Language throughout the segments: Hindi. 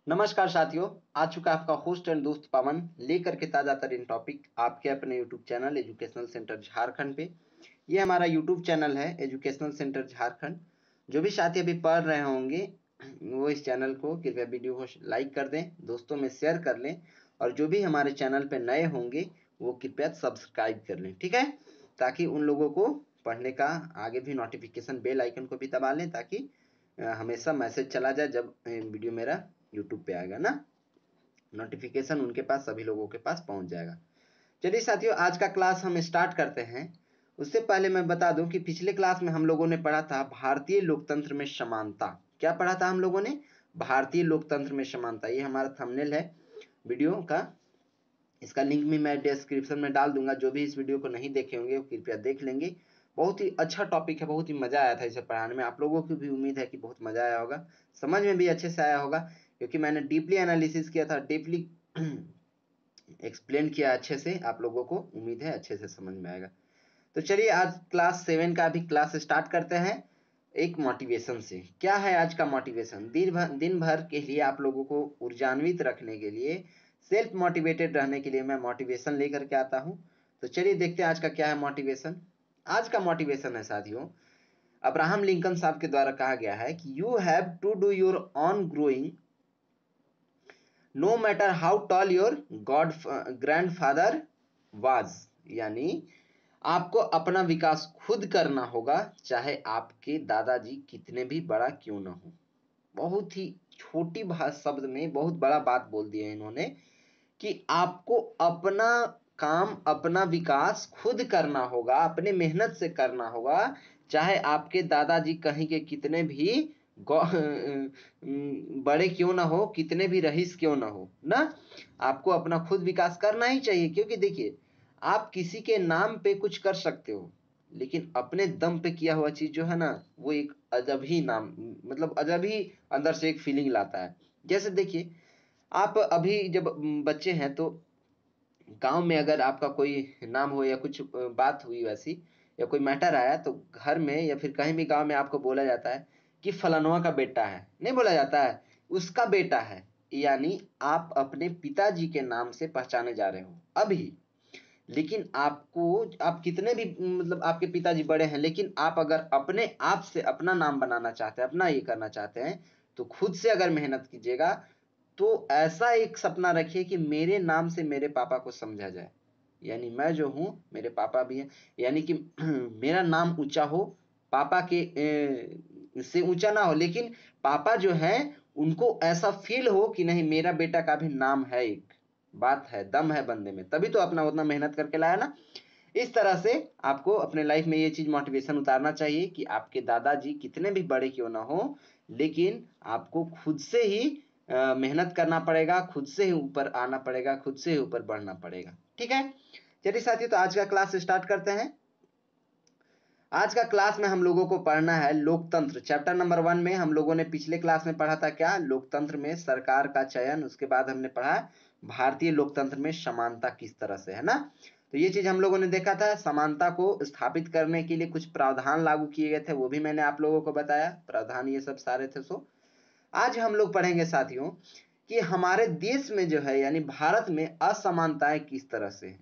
नमस्कार साथियों, आ चुका है आपका होस्ट एंड दोस्त पवन लेकर के ताज़ा तरीन टॉपिक आपके अपने YouTube channel educational centre Jharkhand पे। ये हमारा यूट्यूब चैनल है एजुकेशनल सेंटर झारखंड। जो भी साथी अभी पढ़ रहे होंगे वो इस चैनल को कृपया वीडियो को लाइक कर दें, दोस्तों में शेयर कर लें और जो भी हमारे चैनल पे नए होंगे वो कृपया सब्सक्राइब कर लें, ठीक है, ताकि उन लोगों को पढ़ने का आगे भी नोटिफिकेशन बेल आइकन को भी दबा लें ताकि हमेशा मैसेज चला जाए जब वीडियो मेरा यूट्यूब पे आएगा ना, नोटिफिकेशन उनके पास सभी लोगों के पास पहुंच जाएगा। चलिए साथियों, आज का क्लास हम स्टार्ट करते हैं। उससे पहले मैं बता दूं कि पिछले क्लास में हम लोगों ने पढ़ा था भारतीय लोकतंत्र में समानता। क्या पढ़ा था हम लोगों ने? भारतीय लोकतंत्र में समानता। ये हमारा थंबनेल है वीडियो का, इसका लिंक भी मैं डिस्क्रिप्शन में डाल दूंगा। जो भी इस वीडियो को नहीं देखे होंगे वो कृपया देख लेंगे। बहुत ही अच्छा टॉपिक है, बहुत ही मजा आया था इसे पढ़ाने में। आप लोगों की भी उम्मीद है कि बहुत मजा आया होगा, समझ में भी अच्छे से आया होगा, क्योंकि मैंने डीपली एनालिसिस किया था, डीपली एक्सप्लेन किया अच्छे से। आप लोगों को उम्मीद है अच्छे से समझ में आएगा। तो चलिए आज क्लास 7 का भी क्लास स्टार्ट करते हैं एक मोटिवेशन से। क्या है आज का मोटिवेशन? दिन भर के लिए आप लोगों को ऊर्जान्वित रखने के लिए, सेल्फ मोटिवेटेड रहने के लिए मैं मोटिवेशन लेकर के आता हूं। तो चलिए देखते हैं आज का क्या है मोटिवेशन। आज का मोटिवेशन है साथियों, अब्राहम लिंकन साहब के द्वारा कहा गया है कि you have to do your own growing no matter how tall your god grandfather was. यानी आपको अपना विकास खुद करना होगा, चाहे आपके दादाजी कितने भी बड़ा क्यों ना हो। बहुत ही छोटी शब्द में बहुत बड़ा बात बोल दिया इन्होंने कि आपको अपना काम, अपना विकास खुद करना होगा, अपने मेहनत से करना होगा, चाहे आपके दादाजी कहीं के कितने भी बड़े क्यों ना हो, कितने भी रईस क्यों ना हो ना। आपको अपना खुद विकास करना ही चाहिए, क्योंकि देखिए आप किसी के नाम पे कुछ कर सकते हो, लेकिन अपने दम पे किया हुआ चीज जो है ना, वो एक अजब ही नाम, मतलब अजब ही अंदर से एक फीलिंग लाता है। जैसे देखिए, आप अभी जब बच्चे हैं तो गांव में अगर आपका कोई नाम हो या कुछ बात हुई वैसी, या कोई मैटर आया, तो घर में या फिर कहीं भी गांव में आपको बोला जाता है कि फलानवा का बेटा है, नहीं बोला जाता है उसका बेटा है। यानी आप अपने पिताजी के नाम से पहचाने जा रहे हो अभी। लेकिन आपको, आप कितने भी मतलब आपके पिताजी बड़े हैं, लेकिन आप अगर अपने आप से अपना नाम बनाना चाहते हैं, अपना ये करना चाहते हैं, तो खुद से अगर मेहनत कीजिएगा। तो ऐसा एक सपना रखिए कि मेरे नाम से मेरे पापा को समझा जाए, यानी मैं जो हूँ मेरे पापा भी हैं, यानी कि मेरा नाम ऊंचा हो, पापा के से ऊंचा ना हो, लेकिन पापा जो हैं उनको ऐसा फील हो कि नहीं, मेरा बेटा का भी नाम है, एक बात है, दम है बंदे में, तभी तो अपना उतना मेहनत करके लाया ना। इस तरह से आपको अपने लाइफ में ये चीज मोटिवेशन उतारना चाहिए कि आपके दादाजी कितने भी बड़े क्यों ना हो, लेकिन आपको खुद से ही मेहनत करना पड़ेगा, खुद से ही ऊपर आना पड़ेगा, खुद से ही ऊपर बढ़ना पड़ेगा, ठीक है। चलिए साथियों, तो आज का क्लास स्टार्ट करते हैं। आज का क्लास में हम लोगों को पढ़ना है लोकतंत्र। चैप्टर नंबर 1 में हम लोगों ने पिछले क्लास में पढ़ा था क्या? लोकतंत्र में सरकार का चयन। उसके बाद हमने पढ़ा भारतीय लोकतंत्र में समानता किस तरह से, है ना। तो ये चीज हम लोगों ने देखा था। समानता को स्थापित करने के लिए कुछ प्रावधान लागू किए गए थे, वो भी मैंने आप लोगों को बताया, प्रावधान ये सब सारे थे। सो आज हम लोग पढ़ेंगे साथियों कि हमारे देश में जो है, यानी भारत में असमानताएं किस तरह से है।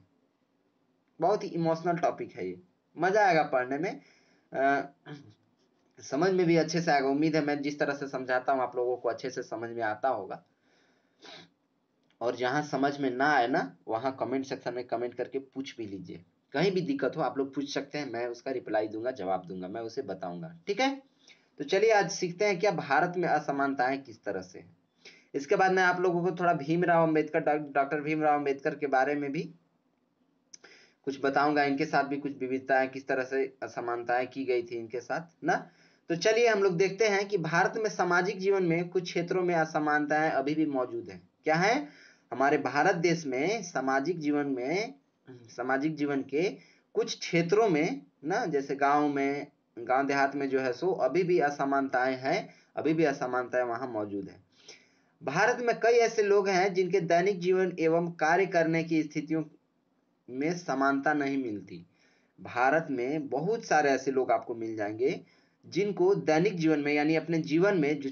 बहुत ही इमोशनल टॉपिक है ये, मजा आएगा पढ़ने में, समझ में भी अच्छे से आएगा। उम्मीद है मैं जिस तरह से समझाता हूँ आप लोगों को अच्छे से समझ में आता होगा। और जहां समझ में ना आए ना, वहां कमेंट सेक्शन में कमेंट करके पूछ भी लीजिए। कहीं भी दिक्कत हो आप लोग पूछ सकते हैं, मैं उसका रिप्लाई दूंगा, जवाब दूंगा, मैं उसे बताऊंगा, ठीक है। तो चलिए आज सीखते हैं क्या भारत में असमानताएं किस तरह से है। इसके बाद मैं आप लोगों को थोड़ा भीमराव अम्बेडकर, डॉक्टर भीमराव अम्बेडकर के बारे में भी कुछ बताऊंगा। इनके साथ भी कुछ विविधताएं, किस तरह से असमानताएं की गई थी इनके साथ ना। तो चलिए हम लोग देखते हैं कि भारत में सामाजिक जीवन में कुछ क्षेत्रों में असमानताएं अभी भी मौजूद हैं। क्या है? हमारे भारत देश में सामाजिक जीवन में, सामाजिक जीवन के कुछ क्षेत्रों में ना, जैसे गांव में, गांव देहात में जो है सो अभी भी असमानताएं हैं, अभी भी असमानताएं वहां मौजूद है। भारत में कई ऐसे लोग हैं जिनके दैनिक जीवन एवं कार्य करने की स्थितियों में समानता नहीं मिलती। भारत में बहुत सारे ऐसे लोग आपको मिल जाएंगे जिनको दैनिक जीवन में, यानी अपने जीवन में जो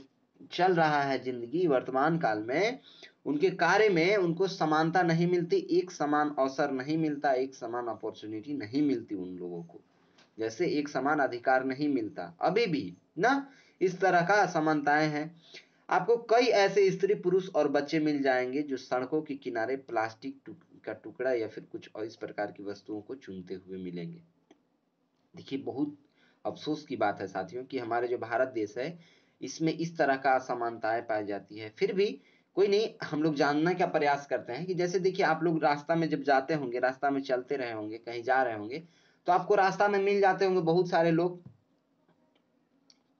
चल रहा है जिंदगी वर्तमान काल में, उनके कार्य में उनको समानता नहीं मिलती, एक समान अवसर नहीं मिलता, एक समान अपॉर्चुनिटी नहीं मिलती उन लोगों को, जैसे एक समान अधिकार नहीं मिलता अभी भी ना। इस तरह का असमानताएं हैं। आपको कई ऐसे स्त्री पुरुष और बच्चे मिल जाएंगे जो सड़कों के किनारे प्लास्टिक का टुकड़ा या फिर कुछ और इस प्रकार की वस्तुओं को चुनते हुए मिलेंगे। देखिए बहुत अफसोस की बात है साथियों कि हमारे जो भारत देश है इसमें इस तरह का असमानताएं पाई जाती है। फिर भी कोई नहीं, हम लोग जानने का प्रयास करते हैं कि जैसे देखिए आप लोग रास्ता में जब जाते होंगे, रास्ता में चलते रहे होंगे, कहीं जा रहे होंगे, तो आपको रास्ता में मिल जाते होंगे बहुत सारे लोग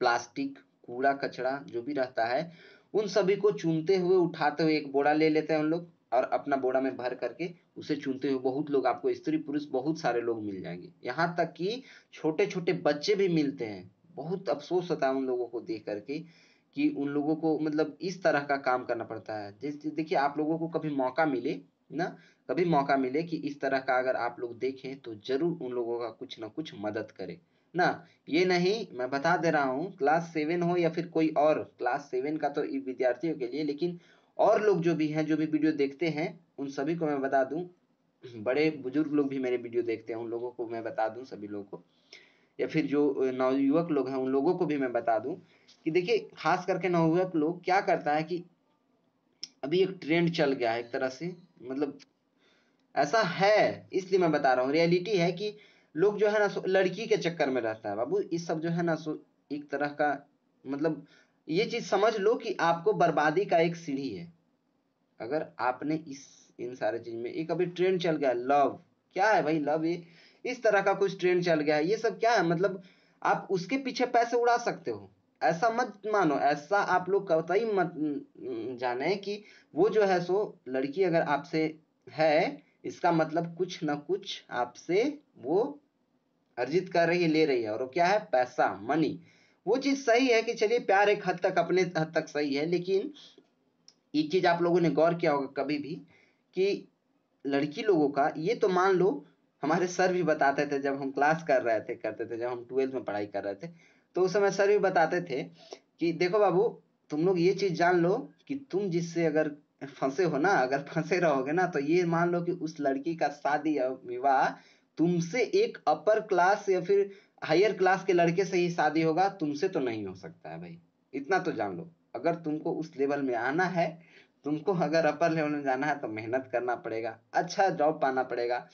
प्लास्टिक, कूड़ा कचरा जो भी रहता है उन सभी को चुनते हुए, उठाते हुए एक बोरा ले लेते हैं उन लोग और अपना बोरा में भर करके उसे चुनते हुए बहुत लोग, आपको स्त्री पुरुष बहुत सारे लोग मिल जाएंगे, यहाँ तक कि छोटे छोटे बच्चे भी मिलते हैं। बहुत अफसोस होता है उन लोगों को देख करके कि उन लोगों को मतलब इस तरह का काम करना पड़ता है। जैसे देखिए आप लोगों को कभी मौका मिले ना, कभी मौका मिले कि इस तरह का अगर आप लोग देखें तो जरूर उन लोगों का कुछ ना कुछ मदद करें ना। ये नहीं, मैं बता दे रहा हूँ, क्लास 7 हो या फिर कोई और, क्लास 7 का तो विद्यार्थियों के लिए, लेकिन और लोग जो भी हैं, जो भी वीडियो देखते हैं, उन सभी को मैं बता दूं, बड़े बुजुर्ग लोग भी मेरे वीडियो देखते हैं उन लोगों को मैं बता दूं, सभी लोगों को, या फिर जो नवयुवक लोग हैं उन लोगों को भी मैं बता दूं कि देखिए खास करके नवयुवक लोग क्या करता है कि अभी एक ट्रेंड चल गया है एक तरह से, मतलब ऐसा है इसलिए मैं बता रहा हूँ, रियलिटी है कि लोग जो है ना लड़की के चक्कर में रहता है बाबू, इस सब जो है ना एक तरह का, मतलब ये चीज समझ लो कि आपको बर्बादी का एक सीढ़ी है। अगर आपने इस इन सारे चीज में, एक अभी ट्रेंड चल गया लव, क्या है भाई लव, ये इस तरह का कुछ ट्रेंड चल गया है, ये सब क्या है, मतलब आप उसके पीछे पैसे उड़ा सकते हो, ऐसा मत मानो, ऐसा आप लोग कतई मत जाने कि वो जो है सो लड़की अगर आपसे है इसका मतलब कुछ ना कुछ आपसे वो अर्जित कर रही है, ले रही है, और वो क्या है, पैसा, मनी। वो चीज सही है कि चलिए प्यार एक हद तक, अपने हद तक सही है, लेकिन एक चीज आप लोगों ने गौर किया होगा कभी भी कि लड़की लोगों का, ये तो मान लो हमारे सर भी बताते थे जब हम क्लास कर रहे थे, करते थे, जब हम 12th में पढ़ाई कर रहे थे, तो उस समय सर भी बताते थे कि देखो बाबू, तुम लोग ये चीज जान लो कि तुम जिससे अगर फंसे हो ना, अगर फंसे रहोगे ना, तो ये मान लो कि उस लड़की का शादी या विवाह तुमसे एक अपर क्लास या फिर हायर क्लास के लड़के से ही शादी होगा, तुमसे तो नहीं हो सकता है भाई, इतना तो जान लो। अगर तुमको उस लेवल में आना है, तुमको अगर अपर लेवल में जाना है तो मेहनत करना पड़ेगा, अच्छा जॉब पाना पड़ेगा,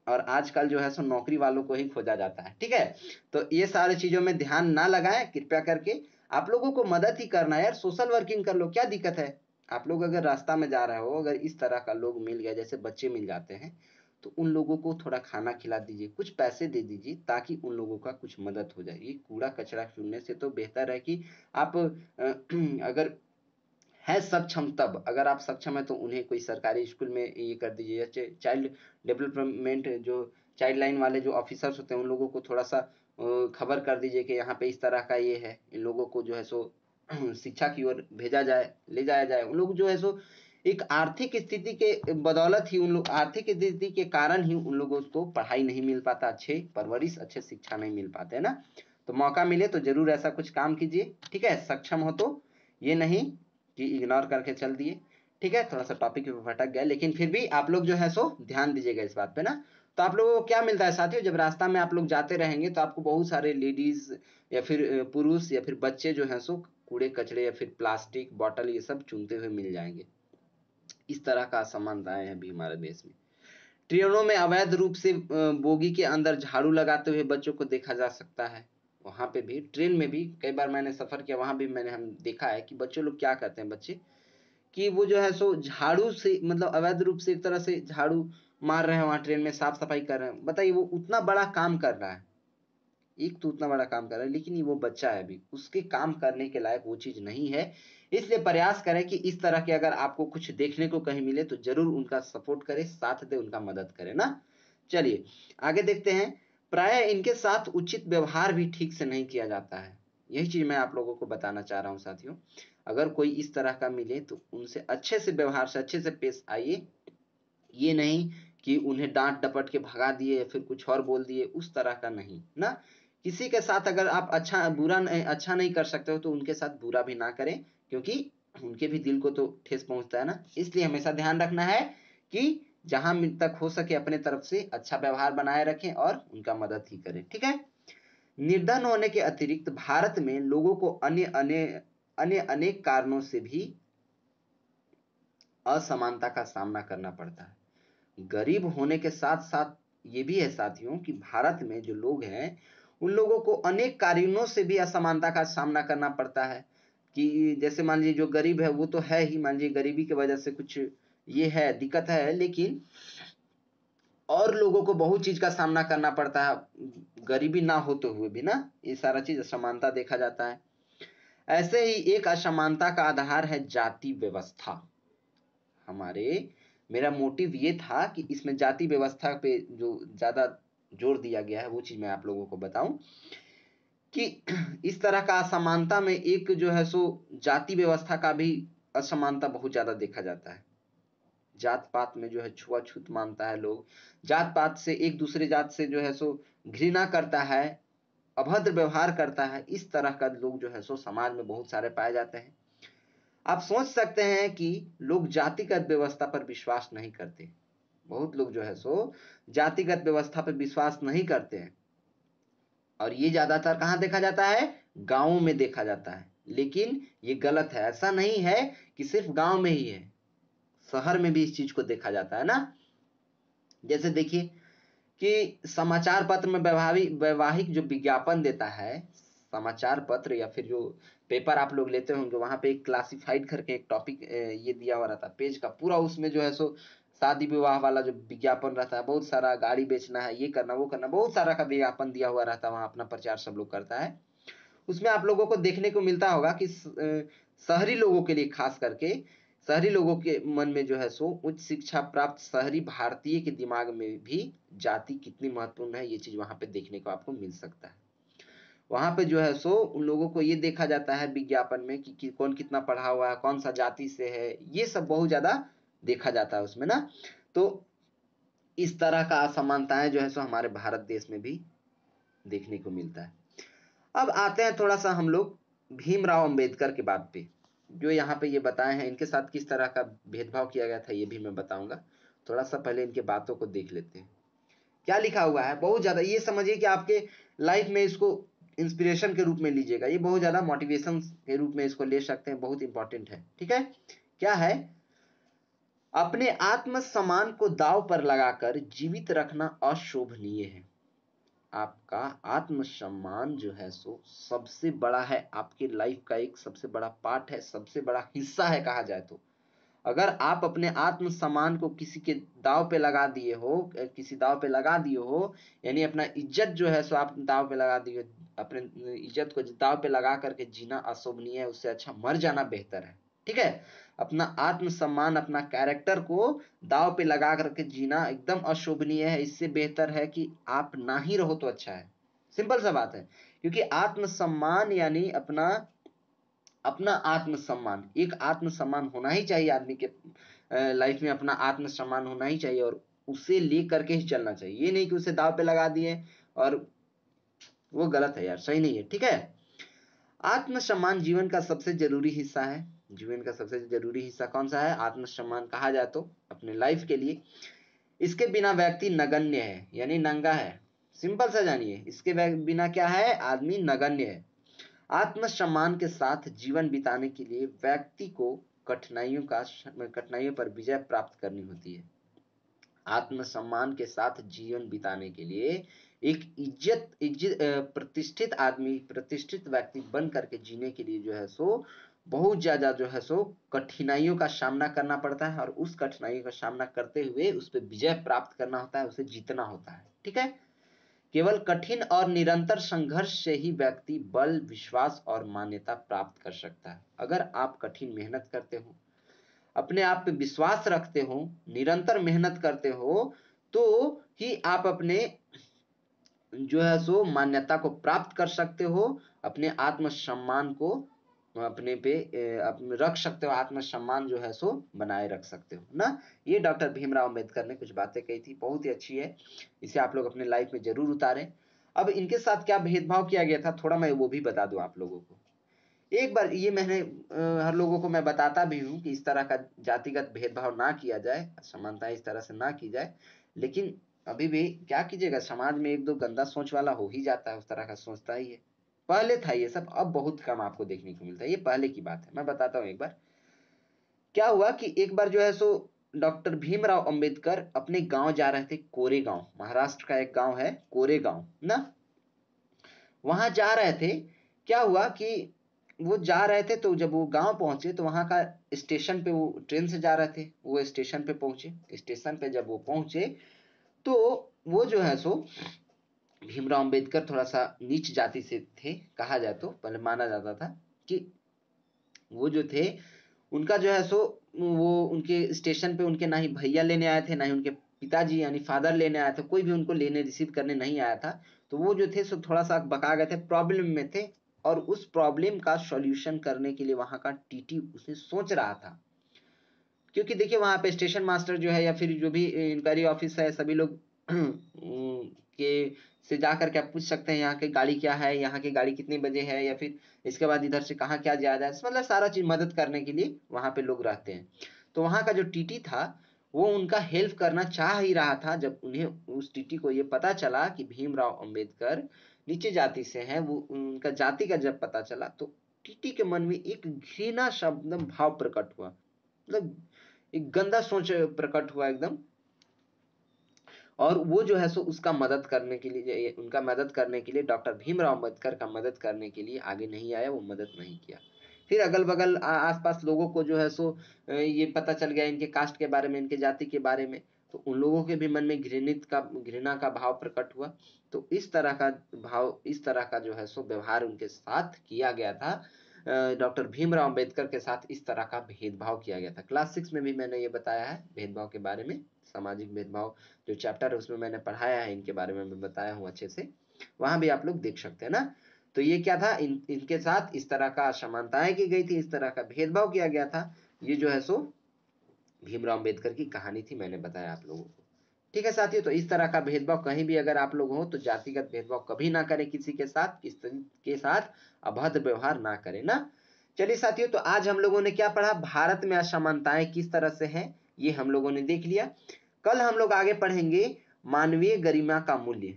और आजकल जो है सो नौकरी वालों को ही खोजा जाता है, ठीक है। तो ये सारी चीजों में ध्यान ना लगाएं कृपया करके, आप लोगों को मदद ही करना है यार, सोशल वर्किंग कर लो, क्या दिक्कत है। आप लोग अगर रास्ता में जा रहे हो, अगर इस तरह का लोग मिल गया, जैसे बच्चे मिल जाते हैं, तो उन लोगों को थोड़ा खाना खिला दीजिए, कुछ पैसे दे दीजिए, ताकि उन लोगों का कुछ मदद हो जाए। ये कूड़ा कचरा चुनने से तो बेहतर है कि आप अगर है सक्षम, तब अगर आप सक्षम है तो उन्हें कोई सरकारी स्कूल में ये कर दीजिए, चाइल्ड डेवलपमेंट, जो चाइल्ड लाइन वाले जो ऑफिसर्स होते हैं उन लोगों को थोड़ा सा खबर कर दीजिए कि यहाँ पे इस तरह का ये है, इन लोगों को जो है सो शिक्षा की ओर भेजा जाए, ले जाया जाए। उन लोग जो है सो एक आर्थिक स्थिति के बदौलत ही, उन लोग आर्थिक स्थिति के कारण ही उन लोगों को पढ़ाई नहीं मिल पाता, अच्छे परवरिश, अच्छे शिक्षा नहीं मिल पाते है ना। तो मौका मिले तो जरूर ऐसा कुछ काम कीजिए, ठीक है, सक्षम हो तो, ये नहीं कि इग्नोर करके चल दिए, ठीक है। थोड़ा सा टॉपिक पे भटक गया, लेकिन फिर भी आप लोग जो है सो ध्यान दीजिएगा इस बात पे ना। तो आप लोगों को क्या मिलता है साथियों, जब रास्ता में आप लोग जाते रहेंगे तो आपको बहुत सारे लेडीज या फिर पुरुष या फिर बच्चे जो हैं सो कूड़े कचड़े या फिर प्लास्टिक बॉटल ये सब चुनते हुए मिल जाएंगे। इस तरह का असमानताएं हैं अभी हमारे देश में। ट्रेनों में अवैध रूप से बोगी के अंदर झाड़ू लगाते हुए बच्चों को देखा जा सकता है। वहां पे भी, ट्रेन में भी कई बार मैंने सफर किया, वहां भी मैंने हम देखा है कि बच्चे लोग क्या करते हैं, बच्चे कि वो जो है सो झाड़ू से, मतलब अवैध रूप से एक तरह से झाड़ू मार रहे हैं, वहां ट्रेन में साफ सफाई कर रहे हैं। बताइए वो उतना बड़ा काम कर रहा है, एक तो उतना बड़ा काम कर रहा है, लेकिन वो बच्चा है, अभी उसके काम करने के लायक वो चीज नहीं है। इसलिए प्रयास करें कि इस तरह के अगर आपको कुछ देखने को कहीं मिले तो जरूर उनका सपोर्ट करें, साथ दे, उनका मदद करें ना। चलिए आगे देखते हैं। प्राय इनके साथ उचित व्यवहार भी ठीक से नहीं किया जाता है, यही चीज मैं आप लोगों को बताना चाह रहा हूं साथियों। अगर कोई इस तरह का मिले तो उनसे अच्छे से व्यवहार से, अच्छे से पेश आइए, ये नहीं कि उन्हें डांट डपट के भगा दिए या फिर कुछ और बोल दिए, उस तरह का नहीं ना। किसी के साथ अगर आप अच्छा नहीं कर सकते हो तो उनके साथ बुरा भी ना करें, क्योंकि उनके भी दिल को तो ठेस पहुंचता है ना। इसलिए हमेशा ध्यान रखना है कि जहां तक हो सके अपने तरफ से अच्छा व्यवहार बनाए रखें और उनका मदद ही करें, ठीक है। निर्धन होने के अतिरिक्त भारत में लोगों को अन्य अन्य अन्य अनेक कारणों से भी असमानता का सामना करना पड़ता है। गरीब होने के साथ साथ ये भी है साथियों कि भारत में जो लोग हैं उन लोगों को अनेक कारणों से भी असमानता का सामना करना पड़ता है। कि जैसे मान लीजिए जो गरीब है वो तो है ही, मान लीजिए गरीबी की वजह से कुछ ये है, दिक्कत है, लेकिन और लोगों को बहुत चीज का सामना करना पड़ता है गरीबी ना होते हुए भी ना। ये सारा चीज असमानता देखा जाता है। ऐसे ही एक असमानता का आधार है जाति व्यवस्था। हमारे मेरा मोटिव ये था कि इसमें जाति व्यवस्था पे जो ज्यादा जोर दिया गया है वो चीज मैं आप लोगों को बताऊं कि इस तरह का असमानता में एक जो है सो जाति व्यवस्था का भी असमानता बहुत ज्यादा देखा जाता है। जात पात में जो है छुआछूत मानता है लोग, जात पात से एक दूसरे जात से जो है सो घृणा करता है, अभद्र व्यवहार करता है। इस तरह का लोग जो है सो समाज में बहुत सारे पाए जाते हैं। आप सोच सकते हैं कि लोग जातिगत व्यवस्था पर विश्वास नहीं करते। बहुत लोग जो है सो जातिगत व्यवस्था पर विश्वास नहीं करते हैं और ये ज्यादातर कहां देखा जाता है? गांवों में देखा जाता है। लेकिन ये गलत है, ऐसा नहीं है कि सिर्फ गांव में ही है, शहर में भी इस चीज को देखा जाता है ना। जैसे देखिए कि समाचार पत्र में वैवाहिक जो विज्ञापन देता है, समाचार पत्र या फिर जो पेपर आप लोग लेते होंगे वहां पे एक क्लासिफाइड करके एक टॉपिक ये दिया हुआ रहता है पेज का पूरा, उसमें जो है सो शादी विवाह वाला जो विज्ञापन रहता है, बहुत सारा गाड़ी बेचना है, ये करना वो करना, बहुत सारा का विज्ञापन दिया हुआ रहता है, वहां अपना प्रचार सब लोग करता है। उसमें आप लोगों को देखने को मिलता होगा कि शहरी लोगों के लिए खास करके शहरी लोगों के मन में जो है सो उच्च शिक्षा प्राप्त शहरी भारतीय के दिमाग में भी जाति कितनी महत्वपूर्ण है ये चीज वहां पे देखने को आपको मिल सकता है। वहां पे जो है सो उन लोगों को ये देखा जाता है विज्ञापन में कि कौन कितना पढ़ा हुआ है, कौन सा जाति से है, ये सब बहुत ज्यादा देखा जाता है उसमें ना। तो इस तरह का असमानताएं जो है सो हमारे भारत देश में भी देखने को मिलता है। अब आते हैं थोड़ा सा हम लोग भीमराव अंबेडकर के बात पे। जो यहाँ पे ये बताए हैं इनके साथ किस तरह का भेदभाव किया गया था ये भी मैं बताऊंगा। थोड़ा सा पहले इनके बातों को देख लेते हैं। क्या लिखा हुआ है, बहुत ज्यादा ये समझिए कि आपके लाइफ में इसको इंस्पिरेशन के रूप में लीजिएगा, ये बहुत ज्यादा मोटिवेशन के रूप में इसको ले सकते हैं, बहुत इंपॉर्टेंट है, ठीक है। क्या है? अपने आत्म सम्मान को दांव पर लगाकर जीवित रखना अशोभनीय है। आपका आत्मसम्मान जो है सो सबसे बड़ा है, आपके लाइफ का एक सबसे बड़ा पार्ट है, सबसे बड़ा हिस्सा है कहा जाए तो। अगर आप अपने आत्मसम्मान को किसी के दाव पे लगा दिए हो, किसी दाव पे लगा दिए हो, यानी अपना इज्जत जो है सो आप दाव पे लगा दिए, अपने इज्जत को दाव पे लगा करके जीना अशोभनीय है, उससे अच्छा मर जाना बेहतर है, ठीक है। अपना आत्मसम्मान, अपना कैरेक्टर को दाव पे लगा करके जीना एकदम अशोभनीय है, इससे बेहतर है कि आप ना ही रहो तो अच्छा है। सिंपल सा बात है। क्योंकि आत्मसम्मान यानी अपना अपना आत्मसम्मान, एक आत्मसम्मान होना ही चाहिए आदमी के लाइफ में, अपना आत्मसम्मान होना ही चाहिए और उसे लेकर के ही चलना चाहिए। ये नहीं कि उसे दाव पे लगा दिए, और वो गलत है यार, सही नहीं है, ठीक है। आत्मसम्मान जीवन का सबसे जरूरी हिस्सा है। जीवन का सबसे जरूरी हिस्सा कौन सा है? आत्मसम्मान कहा जाए तो अपने लाइफ के लिए। इसके बिना व्यक्ति नगण्य है, यानी नंगा है। सिंपल सा जानिए, इसके बिना क्या है? आदमी नगण्य है। आत्मसम्मान के साथ जीवन बिताने के लिए व्यक्ति को कठिनाइयों पर विजय प्राप्त करनी होती है। आत्मसम्मान के साथ जीवन बिताने के लिए एक इज्जत इज्जत प्रतिष्ठित आदमी, प्रतिष्ठित व्यक्ति बन करके जीने के लिए जो है सो बहुत ज्यादा जो है सो कठिनाइयों का सामना करना पड़ता है, और उस कठिनाइयों का सामना करते हुए उस पर विजय प्राप्त करना होता है, उसे जीतना होता है, ठीक है। केवल कठिन और निरंतर संघर्ष से ही व्यक्ति बल, विश्वास और मान्यता प्राप्त कर सकता है। अगर आप कठिन मेहनत करते हो, अपने आप पे विश्वास रखते हो, निरंतर मेहनत करते हो, तो ही आप अपने जो है सो मान्यता को प्राप्त कर सकते हो, अपने आत्मसम्मान को अपने पे रख सकते हो, आत्मसम्मान जो है सो बनाए रख सकते हो ना। ये डॉक्टर भीमराव अंबेडकर ने कुछ बातें कही थी, बहुत ही अच्छी है, इसे आप लोग अपने लाइफ में जरूर उतारें। अब इनके साथ क्या भेदभाव किया गया था थोड़ा मैं वो भी बता दूं आप लोगों को, एक बार ये मैंने हर लोगों को मैं बताता भी हूँ कि इस तरह का जातिगत भेदभाव ना किया जाए, समानता इस तरह से ना की जाए, लेकिन अभी भी क्या कीजिएगा, समाज में एक दो गंदा सोच वाला हो ही जाता है, उस तरह का सोचता ही है। पहले था ये सब, अब बहुत कम आपको देखने को मिलता है, ये पहले की बात है। मैं बताता हूँ एक बार क्या हुआ कि एक बार जो है सो डॉक्टर भीमराव अंबेडकर अपने गांव जा रहे थे, कोरेगांव, महाराष्ट्र का एक गांव है कोरेगांव ना, वहां जा रहे थे। क्या हुआ कि वो जा रहे थे, तो जब वो गांव पहुंचे तो वहां का स्टेशन पे, वो ट्रेन से जा रहे थे, वो स्टेशन पे पहुंचे। स्टेशन पे जब वो पहुंचे तो वो जो है सो भीमराव अंबेडकर थोड़ा सा नीच जाति से थे, कहा जाए तो पहले माना जाता था कि वो जो थे उनका जो है सो, वो उनके स्टेशन पे उनके ना ही भैया लेने आए थे, ना ही उनके पिताजी यानी फादर लेने आए थे, कोई भी उनको लेने रिसीव करने नहीं आया था। तो वो जो थे सो थोड़ा सा बका गए थे, प्रॉब्लम में थे, और उस प्रॉब्लम का सॉल्यूशन करने के लिए वहां का टीटी उसे सोच रहा था। क्योंकि देखिए वहां पे स्टेशन मास्टर जो है या फिर जो भी इंक्वायरी ऑफिस है, सभी लोग के से जा करके आप पूछ सकते हैं यहाँ की गाड़ी क्या है, यहाँ की गाड़ी कितने बजे है, या फिर इसके बाद इधर से कहाँ क्या जाया जाए, मतलब सारा चीज मदद करने के लिए वहां पे लोग रहते हैं। तो वहां का जो टीटी था वो उनका हेल्प करना चाह ही रहा था। जब उन्हें, उस टीटी को ये पता चला कि भीमराव अंबेडकर नीचे जाति से हैं, वो उनका जाति का जब पता चला तो टीटी के मन में एक घृणा शब्द भाव प्रकट हुआ, मतलब एक गंदा सोच प्रकट हुआ एकदम। और वो जो है सो उसका मदद करने के लिए, उनका मदद करने के लिए, डॉक्टर भीमराव अम्बेडकर का मदद करने के लिए आगे नहीं आया, वो मदद नहीं किया। फिर अगल बगल आसपास लोगों को जो है सो ये पता चल गया इनके कास्ट के बारे में, इनके जाति के बारे में, तो उन लोगों के भी मन में घृणा का भाव प्रकट हुआ। तो इस तरह का भाव, इस तरह का जो है सो व्यवहार उनके साथ किया गया था। डॉक्टर भीमराव अम्बेडकर के साथ इस तरह का भेदभाव किया गया था। क्लास 6 में भी मैंने ये बताया है भेदभाव के बारे में, सामाजिक भेदभाव जो चैप्टर है उसमें मैंने पढ़ाया है, इनके बारे में मैं बताया हूँ अच्छे से, वहां भी आप लोग देख सकते हैं ना। तो ये क्या था, इनके साथ इस तरह का असमानताएं की गई थी, इस तरह का भेदभाव किया गया था। ये जो है सो भीमराव अम्बेडकर की कहानी थी, मैंने बताया आप लोगों को। ठीक है साथियों, तो इस तरह का भेदभाव कहीं भी अगर आप लोग हो तो जातिगत भेदभाव कभी ना करें, किसी के साथ, किसी के साथ अभद्र व्यवहार ना करें ना। चलिए साथियों, तो आज हम लोगों ने क्या पढ़ा, भारत में असमानताएं किस तरह से हैं, ये हम लोगों ने देख लिया। कल हम लोग आगे पढ़ेंगे मानवीय गरिमा का मूल्य।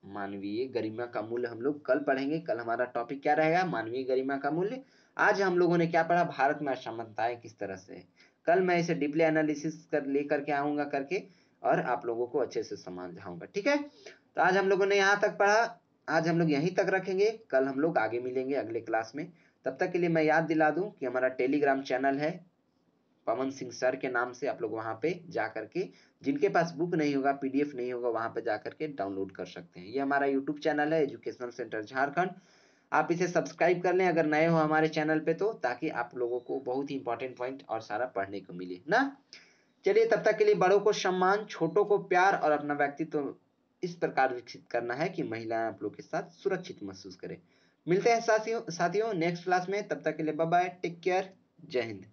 मानवीय गरिमा का मूल्य हम लोग कल पढ़ेंगे। कल हमारा टॉपिक क्या रहेगा, मानवीय गरिमा का मूल्य। आज हम लोगों ने क्या पढ़ा, भारत में असमानताएं किस तरह से है। कल मैं इसे डीपली एनालिसिस कर लेकर के आऊंगा करके, और आप लोगों को अच्छे से समझाऊंगा। ठीक है, तो आज हम लोगों ने यहाँ तक पढ़ा, आज हम लोग यहीं तक रखेंगे, कल हम लोग आगे मिलेंगे अगले क्लास में। तब तक के लिए मैं याद दिला दूं कि हमारा टेलीग्राम चैनल है पवन सिंह सर के नाम से, आप लोग वहां पे जा करके, जिनके पास बुक नहीं होगा, पीडीएफ नहीं होगा, वहां पे जा करके डाउनलोड कर सकते हैं। ये हमारा यूट्यूब चैनल है एजुकेशनल सेंटर झारखंड। आप इसे सब्सक्राइब कर लें अगर नए हो हमारे चैनल पे, तो ताकि आप लोगों को बहुत ही इंपॉर्टेंट पॉइंट और सारा पढ़ने को मिले ना। चलिए, तब तक के लिए बड़ों को सम्मान, छोटों को प्यार और अपना व्यक्तित्व इस प्रकार विकसित करना है कि महिलाएं आप लोग के साथ सुरक्षित महसूस करें। मिलते हैं साथियों नेक्स्ट क्लास में, तब तक के लिए बाय बाय, टेक केयर, जय हिंद।